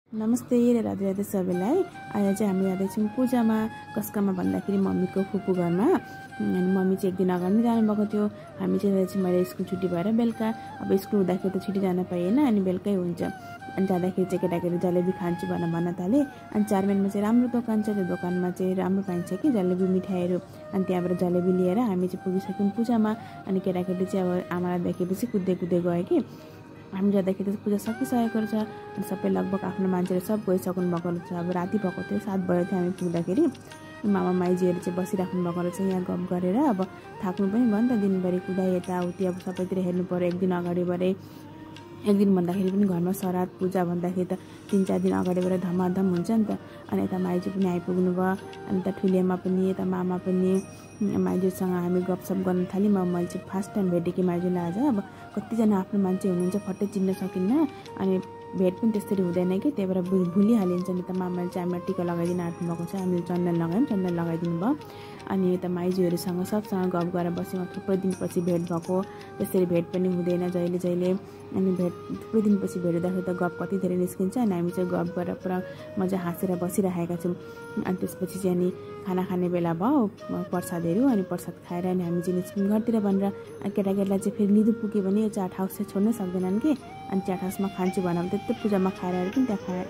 नमस्ते र राधे राधे सबैलाई। आज चाहिँ हामी जाँदैछौँ पूजामा। कसकामा भन्दाखेरि मम्मीको फुपू घरमा। अनि मम्मी चाहिँ एक दिन अगाडि नै जानुभएको थियो। हामी चाहिँ जाँदैछौँ मैले स्कुल छुट्टी भएर बेलुका। अब स्कुल हुँदाखेरि त छुट्टी जान पाइएन, अनि बेलुकै हुन्छ। अनि जाँदाखेरि चाहिँ केटाकेटी जलेबी खान्छु भन्न थाले। अनि 4 माइलमा चाहिँ राम्रो दोकान छ, त्यो दोकानमा चाहिँ राम्रो पाइन्छ कि जलेबी मिठाईहरू। अनि त्यहाँबाट जलेबी लिएर हामी चाहिँ पुगिसक्यौँ पूजामा। अनि केटाकेटी चाहिँ अब आमालाई देखेपछि कुद्दै कुद्दै गयो कि हामी जाँदाखेरि पूजा सकिसकेको रहेछ। अनि सबै लगभग आफ्नो मान्छेहरू सब गइसक्नु भएको रहेछ। अब राति भएको थियो, 7 बजे थियो हामी पुग्दाखेरि। मामा माइजीहरू चाहिँ बसिराख्नु भएको रहेछ यहाँ गफ गरेर। अब थाक्नु पनि भयो नि त, दिनभरि कुदाइ यताउति, अब सबैतिर हेर्नु पऱ्यो। एक दिन अगाडिबाटै, एक दिन भन्दाखेरि पनि घरमा श्राद्ध पूजा भन्दाखेरि त 3-4 दिन अगाडिबाट धमाधम हुन्छ नि त। अनि यता माइजू पनि आइपुग्नु भयो। अनि त ठुलेमा पनि यता मामा पनि माइजूसँग हामी गफसप गर्न थाल्यौँ। मैले चाहिँ फर्स्ट टाइम भेटेँ कि माइजूलाई आज। अब कतिजना आफ्नो मान्छे हुनुहुन्छ फट्टै चिन्न सकिन्न, अनि भेट पनि त्यसरी हुँदैन कि, त्यही भएर भुलिहालिन्छ नि त। मामाले चाहिँ हामीलाई टिका लगाइदिन आँट्नु भएको छ, हामीले चन्दन लगायौँ, चन्दन लगाइदिनु भयो। अनि यता माइजूहरूसँग सबसँग गफ गरेर बस्यौँ। थुप्रै दिनपछि भेट भएको, त्यसरी भेट पनि हुँदैन जहिले जहिले। अनि थुप्रै दिनपछि भेट हुँदाखेरि त गफ कति धेरै निस्किन्छ। अनि हामी चाहिँ गफ गरेर पुरा मजा हाँसेर बसिरहेका छौँ। अनि त्यसपछि चाहिँ अनि खाना खाने बेला भयो, प्रसादहरू। अनि प्रसाद खाएर अनि हामी चाहिँ निस्क्यौँ घरतिर भनेर। अनि केटाकेटीलाई चाहिँ फेरि लिदु पुग्यो भने यो चाट हाउस चाहिँ छोड्नै सक्दैनन् कि। अनि चाट हाउसमा खान्छु भनेर त्यत्रो पूजामा खाएर पनि त्यहाँ खाएर